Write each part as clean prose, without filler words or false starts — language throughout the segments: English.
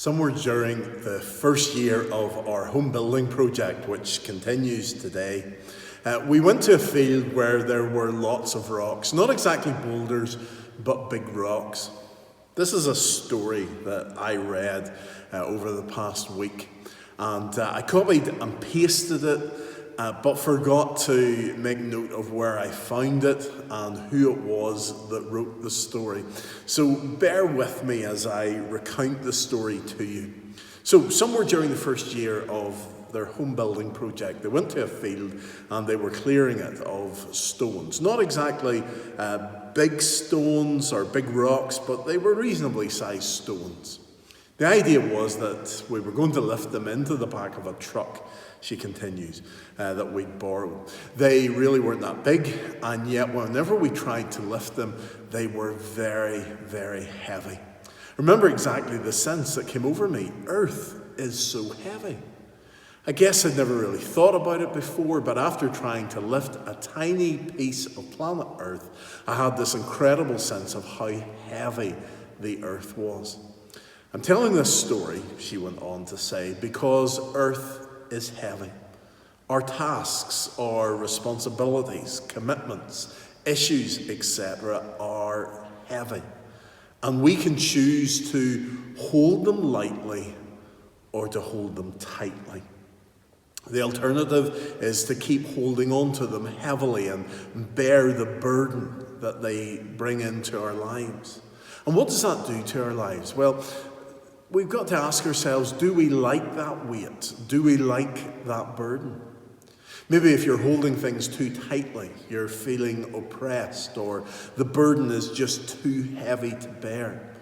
Somewhere during the first year of our home building project, which continues today, we went to a field where there were lots of rocks. Not exactly boulders, but big rocks. This is a story that I read over the past week. And I copied and pasted it, but forgot to make note of where I found it and who it was that wrote the story. So bear with me as I recount the story to you. So somewhere during the first year of their home building project, they went to a field and they were clearing it of stones. Not exactly big stones or big rocks, but they were reasonably sized stones. The idea was that we were going to lift them into the back of a truck, she continues, that we'd borrowed. They really weren't that big, and yet whenever we tried to lift them, they were very, very heavy. I remember exactly the sense that came over me. Earth is so heavy. I guess I'd never really thought about it before, but after trying to lift a tiny piece of planet Earth, I had this incredible sense of how heavy the Earth was. I'm telling this story, she went on to say, because Earth is heavy. Our tasks, our responsibilities, commitments, issues, etc. are heavy. And we can choose to hold them lightly or to hold them tightly. The alternative is to keep holding on to them heavily and bear the burden that they bring into our lives. And what does that do to our lives? Well, we've got to ask ourselves, do we like that weight? Do we like that burden? Maybe if you're holding things too tightly, you're feeling oppressed, or the burden is just too heavy to bear.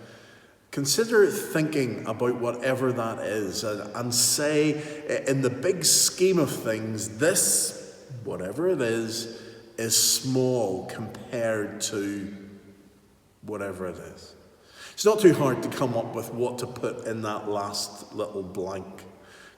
Consider thinking about whatever that is and say, in the big scheme of things, this, whatever it is small compared to whatever it is. It's not too hard to come up with what to put in that last little blank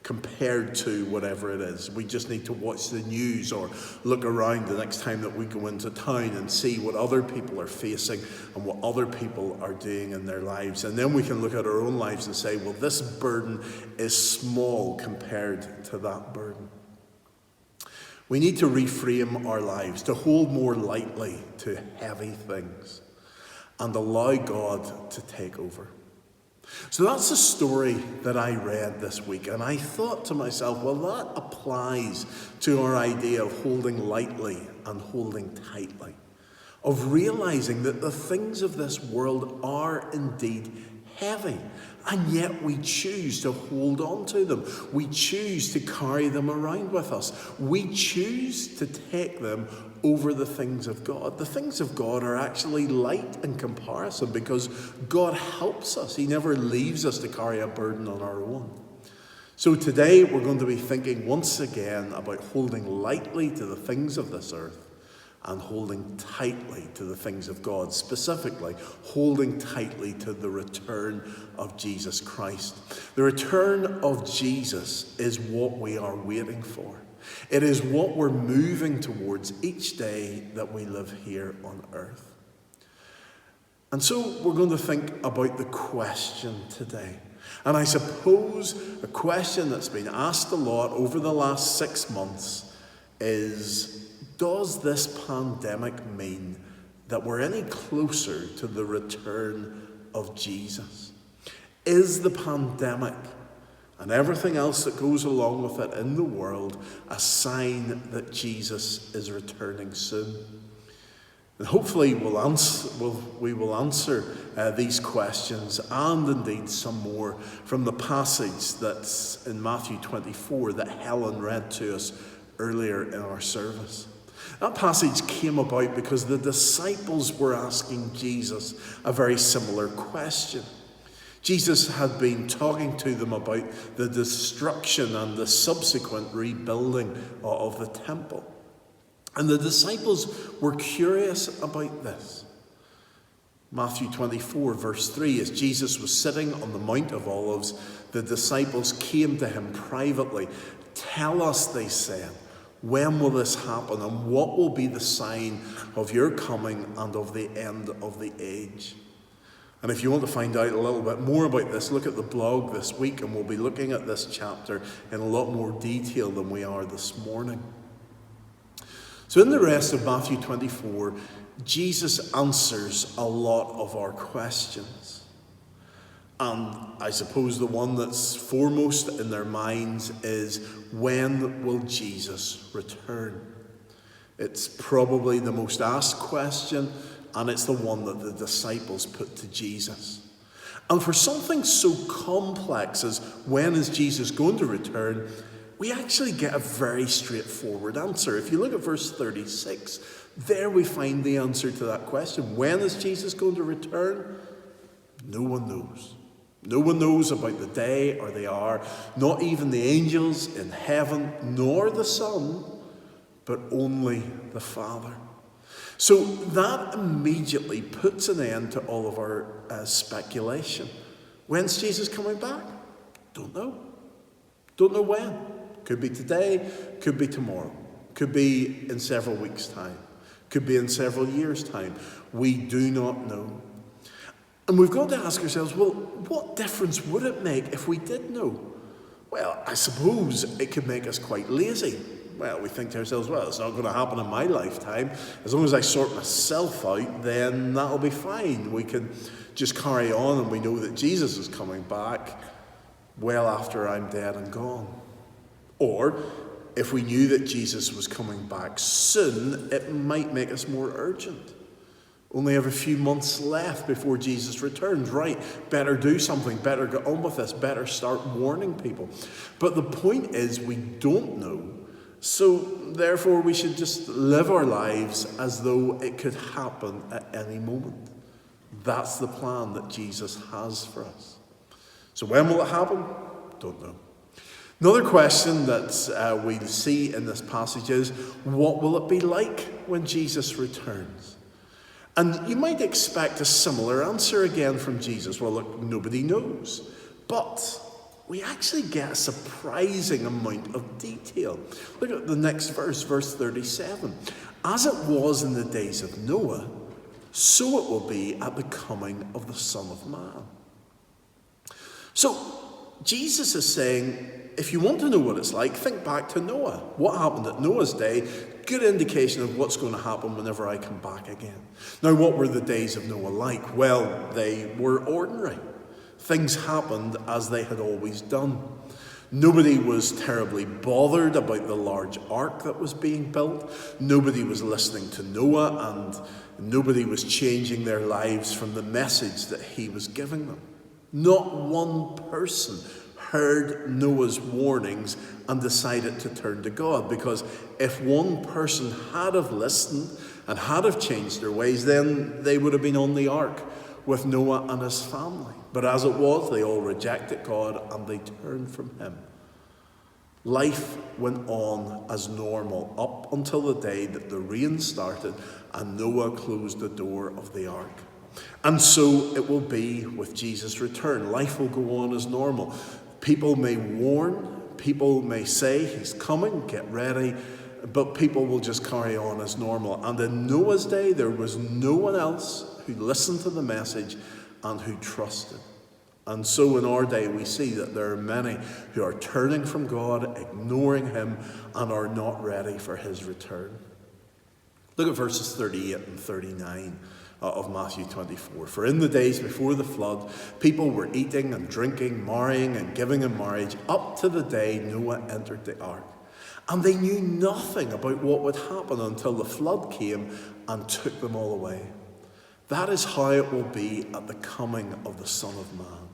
compared to whatever it is. We just need to watch the news or look around the next time that we go into town and see what other people are facing and what other people are doing in their lives. And then we can look at our own lives and say, well, this burden is small compared to that burden. We need to reframe our lives, to hold more lightly to heavy things, and allow God to take over. So that's the story that I read this week, and I thought to myself, well, that applies to our idea of holding lightly and holding tightly, of realizing that the things of this world are indeed heavy, and yet we choose to hold on to them. We choose to carry them around with us. We choose to take them over the things of God. The things of God are actually light in comparison because God helps us. He never leaves us to carry a burden on our own. So today we're going to be thinking once again about holding lightly to the things of this earth and holding tightly to the things of God, specifically holding tightly to the return of Jesus Christ. The return of Jesus is what we are waiting for. It is what we're moving towards each day that we live here on earth. And so we're going to think about the question today. And I suppose a question that's been asked a lot over the last 6 months is, does this pandemic mean that we're any closer to the return of Jesus? Is the pandemic and everything else that goes along with it in the world a sign that Jesus is returning soon? And hopefully we will answer these questions and indeed some more from the passage that's in Matthew 24 that Helen read to us earlier in our service. That passage came about because the disciples were asking Jesus a very similar question. Jesus had been talking to them about the destruction and the subsequent rebuilding of the temple. And the disciples were curious about this. Matthew 24, verse 3, as Jesus was sitting on the Mount of Olives, the disciples came to him privately. Tell us, they said, when will this happen, and what will be the sign of your coming and of the end of the age? And if you want to find out a little bit more about this, look at the blog this week, and we'll be looking at this chapter in a lot more detail than we are this morning. So in the rest of Matthew 24, Jesus answers a lot of our questions. And I suppose the one that's foremost in their minds is, when will Jesus return? It's probably the most asked question, and it's the one that the disciples put to Jesus. And for something so complex as when is Jesus going to return, we actually get a very straightforward answer. If you look at verse 36, there we find the answer to that question. When is Jesus going to return? No one knows. No one knows about the day or the hour, not even the angels in heaven, nor the Son, but only the Father. So that immediately puts an end to all of our speculation. When's Jesus coming back? Don't know. Don't know when. Could be today, could be tomorrow, could be in several weeks' time, could be in several years' time. We do not know. And we've got to ask ourselves, well, what difference would it make if we did know? Well, I suppose it could make us quite lazy. Well, we think to ourselves, well, it's not going to happen in my lifetime. As long as I sort myself out, then that'll be fine. We can just carry on, and we know that Jesus is coming back well after I'm dead and gone. Or, if we knew that Jesus was coming back soon, it might make us more urgent. Only have a few months left before Jesus returns. Right, better do something, better get on with this, better start warning people. But the point is, we don't know, so therefore we should just live our lives as though it could happen at any moment. That's the plan that Jesus has for us. So when will it happen? Don't know. Another question that we see in this passage is, what will it be like when Jesus returns? And you might expect a similar answer again from Jesus. Well, look, nobody knows. But we actually get a surprising amount of detail. Look at the next verse, verse 37. As it was in the days of Noah, so it will be at the coming of the Son of Man. So Jesus is saying, if you want to know what it's like, think back to Noah. What happened at Noah's day? Good indication of what's going to happen whenever I come back again. Now, what were the days of Noah like? Well, they were ordinary. Things happened as they had always done. Nobody was terribly bothered about the large ark that was being built. Nobody was listening to Noah, and nobody was changing their lives from the message that he was giving them. Not one person heard Noah's warnings and decided to turn to God, because if one person had have listened and had have changed their ways, then they would have been on the ark with Noah and his family. But as it was, they all rejected God and they turned from him. Life went on as normal up until the day that the rain started and Noah closed the door of the ark. And so it will be with Jesus' return. Life will go on as normal. People may warn, people may say he's coming, get ready, but people will just carry on as normal. And in Noah's day, there was no one else who listened to the message and who trusted. And so in our day, we see that there are many who are turning from God, ignoring him, and are not ready for his return. Look at verses 38 and 39. Of Matthew 24. For in the days before the flood, people were eating and drinking, marrying and giving in marriage, up to the day Noah entered the ark. And they knew nothing about what would happen until the flood came and took them all away. That is how it will be at the coming of the Son of Man.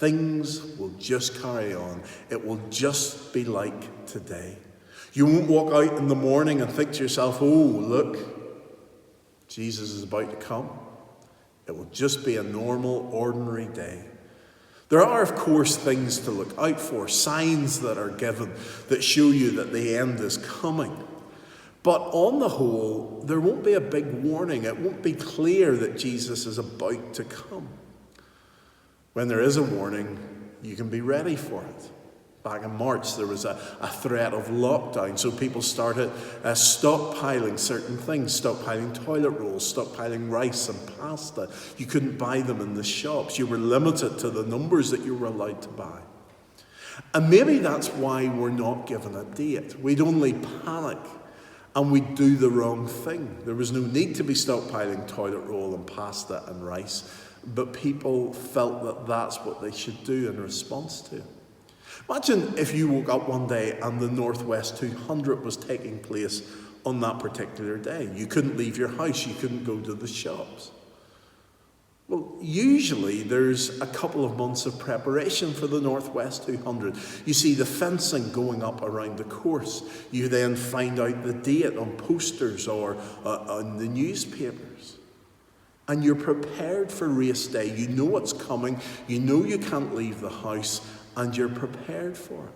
Things will just carry on. It will just be like today. You won't walk out in the morning and think to yourself, oh, look, Jesus is about to come. It will just be a normal, ordinary day. There are, of course, things to look out for, signs that are given that show you that the end is coming. But on the whole, there won't be a big warning. It won't be clear that Jesus is about to come. When there is a warning, you can be ready for it. Back in March, there was a threat of lockdown, so people started stockpiling certain things, stockpiling toilet rolls, stockpiling rice and pasta. You couldn't buy them in the shops. You were limited to the numbers that you were allowed to buy. And maybe that's why we're not given a date. We'd only panic and we'd do the wrong thing. There was no need to be stockpiling toilet roll and pasta and rice, but people felt that that's what they should do in response to it. Imagine if you woke up one day and the Northwest 200 was taking place on that particular day. You couldn't leave your house, you couldn't go to the shops. Well, usually there's a couple of months of preparation for the Northwest 200. You see the fencing going up around the course. You then find out the date on posters or on the newspapers. And you're prepared for race day. You know what's coming. You know you can't leave the house. And you're prepared for it.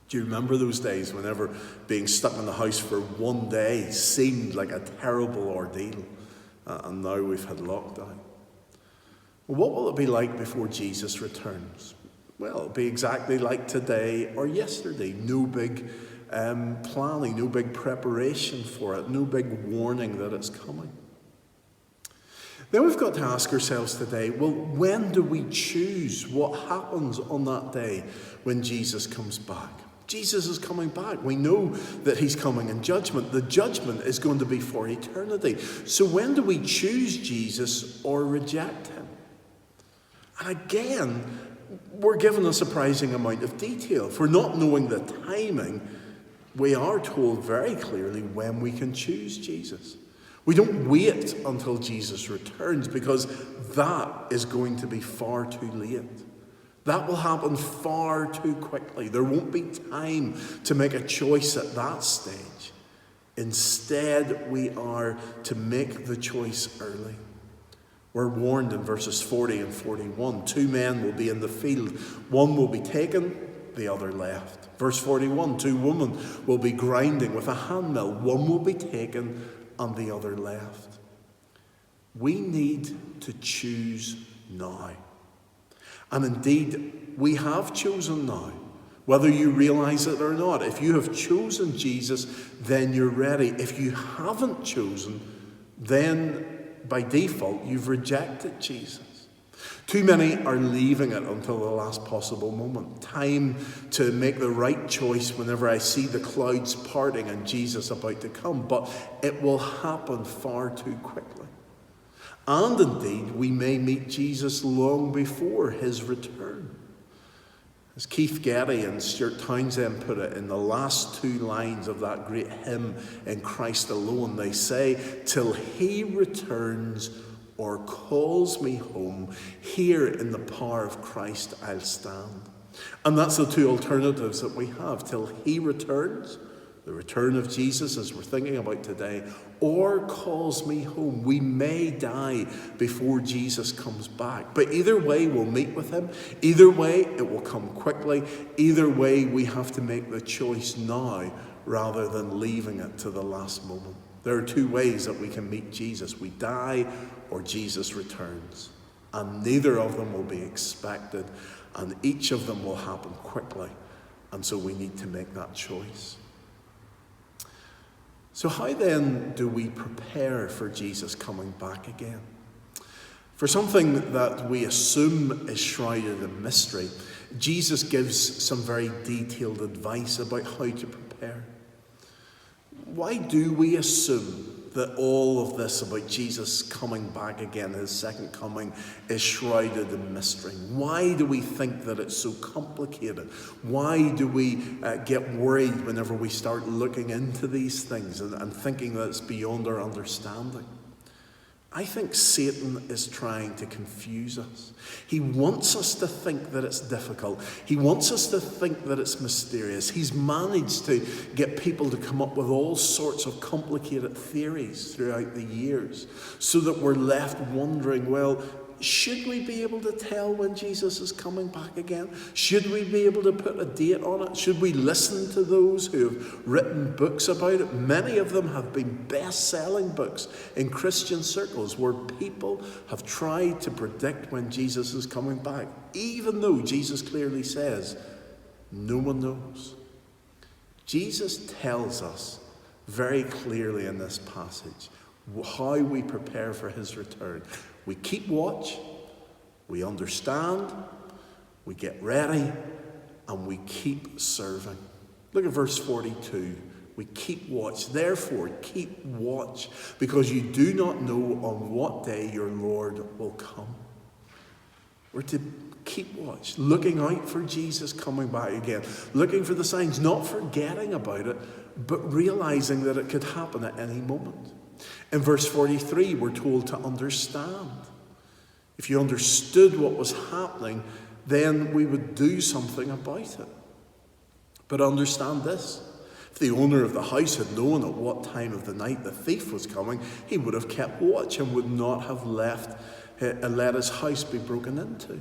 Do you remember those days whenever being stuck in the house for one day seemed like a terrible ordeal? And now we've had lockdown. Well, what will it be like before Jesus returns? Well, it'll be exactly like today or yesterday. No big planning, no big preparation for it, no big warning that it's coming. Then we've got to ask ourselves today, well, when do we choose what happens on that day when Jesus comes back? Jesus is coming back. We know that he's coming in judgment. The judgment is going to be for eternity. So when do we choose Jesus or reject him? And again, we're given a surprising amount of detail. For not knowing the timing, we are told very clearly when we can choose Jesus. We don't wait until Jesus returns because that is going to be far too late. That will happen far too quickly. There won't be time to make a choice at that stage. Instead, we are to make the choice early. We're warned in verses 40 and 41. 2 men will be in the field. One will be taken, the other left. Verse 41, 2 women will be grinding with a handmill. One will be taken and the other left. We need to choose now. And indeed, we have chosen now, whether you realize it or not. If you have chosen Jesus, then you're ready. If you haven't chosen, then by default, you've rejected Jesus. Too many are leaving it until the last possible moment. Time to make the right choice whenever I see the clouds parting and Jesus about to come. But it will happen far too quickly. And indeed, we may meet Jesus long before his return. As Keith Getty and Stuart Townsend put it in the last 2 lines of that great hymn, In Christ Alone, they say, till he returns or calls me home, here in the power of Christ I'll stand. And that's the 2 alternatives that we have. Till he returns, the return of Jesus as we're thinking about today, or calls me home. We may die before Jesus comes back. But either way, we'll meet with him. Either way, it will come quickly. Either way, we have to make the choice now rather than leaving it to the last moment. There are 2 ways that we can meet Jesus. We die or Jesus returns. And neither of them will be expected. And each of them will happen quickly. And so we need to make that choice. So how then do we prepare for Jesus coming back again? For something that we assume is shrouded in mystery, Jesus gives some very detailed advice about how to prepare. Why do we assume that all of this about Jesus coming back again, his second coming, is shrouded in mystery? Why do we think that it's so complicated? Why do we get worried whenever we start looking into these things and thinking that it's beyond our understanding? I think Satan is trying to confuse us. He wants us to think that it's difficult. He wants us to think that it's mysterious. He's managed to get people to come up with all sorts of complicated theories throughout the years so that we're left wondering, well, should we be able to tell when Jesus is coming back again? Should we be able to put a date on it? Should we listen to those who have written books about it? Many of them have been best-selling books in Christian circles where people have tried to predict when Jesus is coming back, even though Jesus clearly says No one knows. Jesus tells us very clearly in this passage how we prepare for his return. We keep watch, we understand, we get ready, and we keep serving. Look at verse 42. We keep watch. Therefore, keep watch, because you do not know on what day your Lord will come. We're to keep watch, looking out for Jesus coming back again, looking for the signs, not forgetting about it, but realizing that it could happen at any moment. In verse 43, we're told to understand. If you understood what was happening, then we would do something about it. But understand this. If the owner of the house had known at what time of the night the thief was coming, he would have kept watch and would not have let his house be broken into.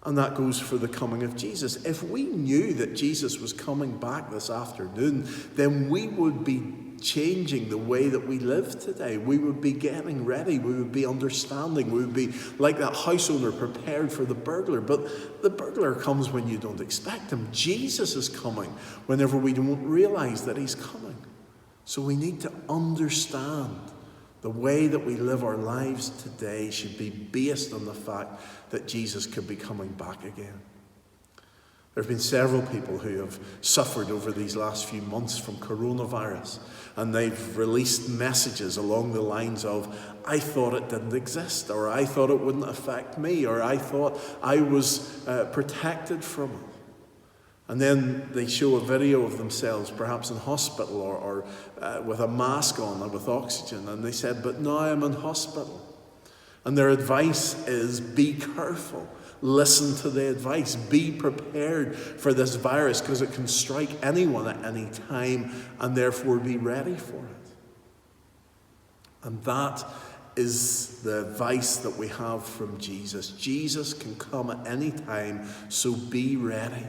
And that goes for the coming of Jesus. If we knew that Jesus was coming back this afternoon, then we would be changing the way that we live today. We would be getting ready. We would be understanding. We would be like that house owner, prepared for the burglar. But the burglar comes when you don't expect him. Jesus is coming whenever we don't realize that he's coming. So we need to understand the way that we live our lives today should be based on the fact that Jesus could be coming back again. There have been several people who have suffered over these last few months from coronavirus, and they've released messages along the lines of, I thought it didn't exist, or I thought it wouldn't affect me, or I thought I was protected from it. And then they show a video of themselves, perhaps in hospital or with a mask on and with oxygen, and they said, but now I'm in hospital. And their advice is, be careful. Listen to the advice. Be prepared for this virus, because it can strike anyone at any time, and therefore be ready for it. And that is the advice that we have from Jesus. Jesus can come at any time, so be ready.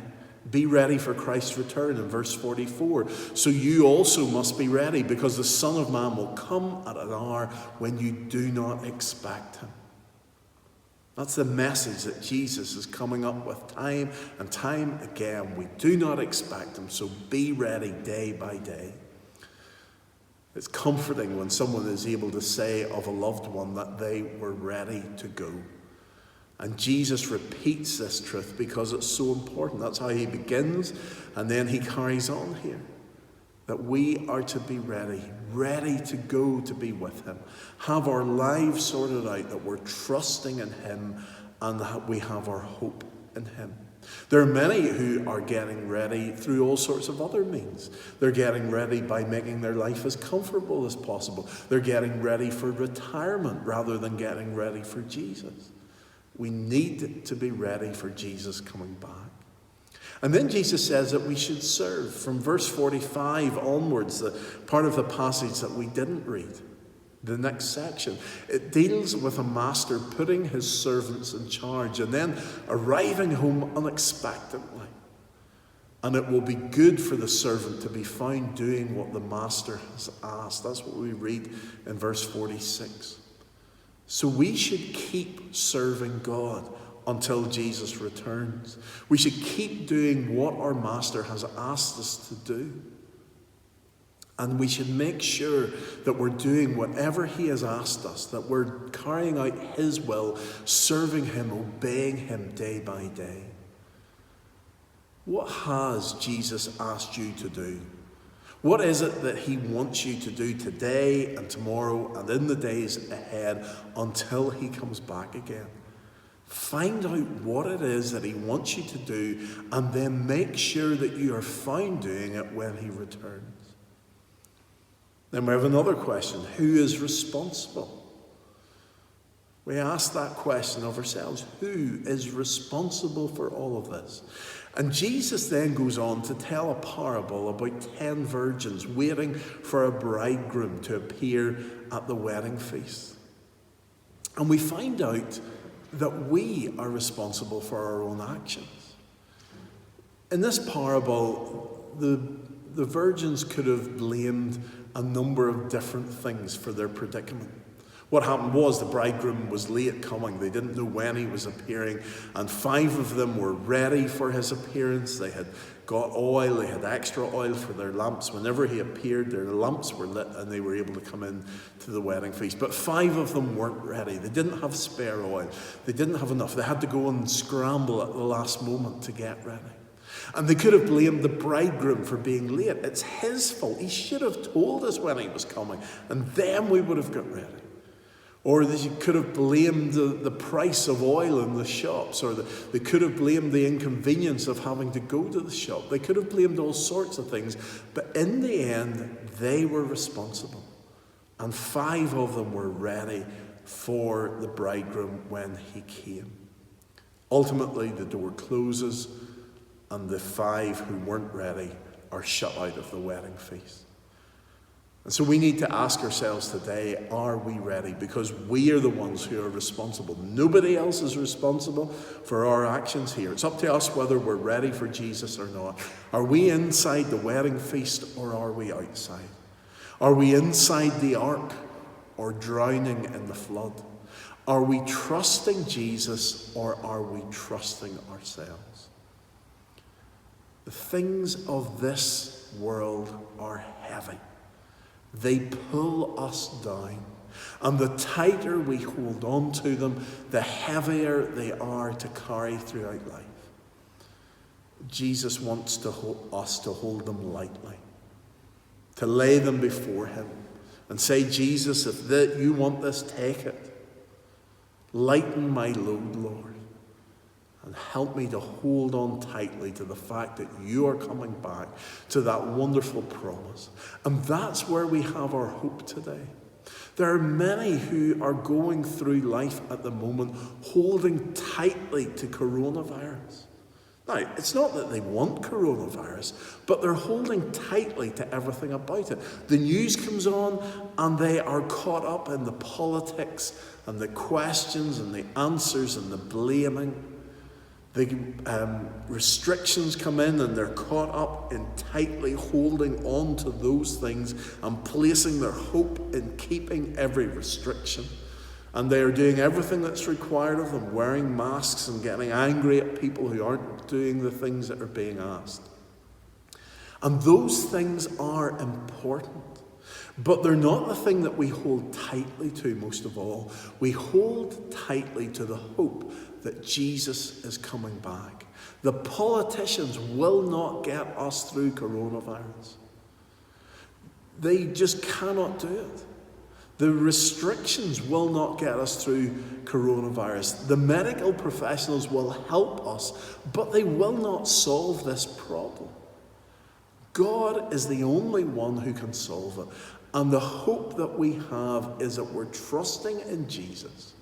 Be ready for Christ's return in verse 44. So you also must be ready, because the Son of Man will come at an hour when you do not expect him. That's the message that Jesus is coming up with time and time again. We do not expect him, so be ready day by day. It's comforting when someone is able to say of a loved one that they were ready to go. And Jesus repeats this truth because it's so important. That's how he begins, and then he carries on here. That we are to be ready to go to be with him. Have our lives sorted out, that we're trusting in him and that we have our hope in him. There are many who are getting ready through all sorts of other means. They're getting ready by making their life as comfortable as possible. They're getting ready for retirement rather than getting ready for Jesus. We need to be ready for Jesus coming back. And then Jesus says that we should serve. From verse 45 onwards, the part of the passage that we didn't read, the next section, it deals with a master putting his servants in charge and then arriving home unexpectedly. And it will be good for the servant to be found doing what the master has asked. That's what we read in verse 46. So we should keep serving God until Jesus returns. We should keep doing what our master has asked us to do. And we should make sure that we're doing whatever he has asked us, that we're carrying out his will, serving him, obeying him day by day. What has Jesus asked you to do? What is it that he wants you to do today and tomorrow and in the days ahead until he comes back again? Find out what it is that he wants you to do, and then make sure that you are found doing it when he returns. Then we have another question. Who is responsible? We ask that question of ourselves. Who is responsible for all of this? And Jesus then goes on to tell a parable about 10 virgins waiting for a bridegroom to appear at the wedding feast. And we find out that we are responsible for our own actions. In this parable, the virgins could have blamed a number of different things for their predicament. What happened was the bridegroom was late coming. They didn't know when he was appearing, and 5 of them were ready for his appearance. They had got oil, they had extra oil for their lamps. Whenever he appeared, their lamps were lit and they were able to come in to the wedding feast. But 5 of them weren't ready. They didn't have spare oil. They didn't have enough. They had to go and scramble at the last moment to get ready. And they could have blamed the bridegroom for being late. It's his fault. He should have told us when he was coming, and then we would have got ready. Or they could have blamed the price of oil in the shops, or they could have blamed the inconvenience of having to go to the shop. They could have blamed all sorts of things, but in the end, they were responsible. And 5 of them were ready for the bridegroom when he came. Ultimately, the door closes, and the 5 who weren't ready are shut out of the wedding feast. And so we need to ask ourselves today, are we ready? Because we are the ones who are responsible. Nobody else is responsible for our actions here. It's up to us whether we're ready for Jesus or not. Are we inside the wedding feast or are we outside? Are we inside the ark or drowning in the flood? Are we trusting Jesus or are we trusting ourselves? The things of this world are heavy. They pull us down. And the tighter we hold on to them, the heavier they are to carry throughout life. Jesus wants us to hold them lightly, to lay them before him and say, Jesus, if you want this, take it. Lighten my load, Lord, and help me to hold on tightly to the fact that you are coming back, to that wonderful promise. And that's where we have our hope today. There are many who are going through life at the moment holding tightly to coronavirus. Now, it's not that they want coronavirus, but they're holding tightly to everything about it. The news comes on and they are caught up in the politics and the questions and the answers and the blaming. The restrictions come in and they're caught up in tightly holding on to those things and placing their hope in keeping every restriction. And they are doing everything that's required of them, wearing masks and getting angry at people who aren't doing the things that are being asked. And those things are important, but they're not the thing that we hold tightly to most of all. We hold tightly to the hope that Jesus is coming back. The politicians will not get us through coronavirus. They just cannot do it. The restrictions will not get us through coronavirus. The medical professionals will help us, but they will not solve this problem. God is the only one who can solve it. And the hope that we have is that we're trusting in Jesus,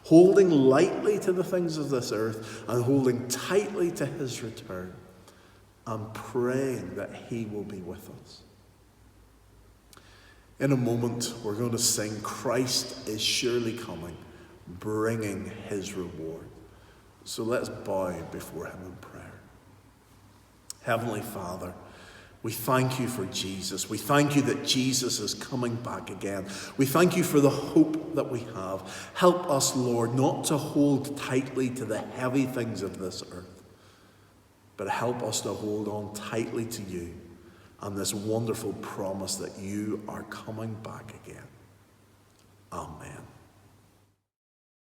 holding lightly to the things of this earth and holding tightly to his return, and praying that he will be with us. In a moment, we're going to sing, Christ is surely coming, bringing his reward. So let's bow before him in prayer. Heavenly Father, we thank you for Jesus. We thank you that Jesus is coming back again. We thank you for the hope that we have. Help us, Lord, not to hold tightly to the heavy things of this earth, but help us to hold on tightly to you and this wonderful promise that you are coming back again. Amen.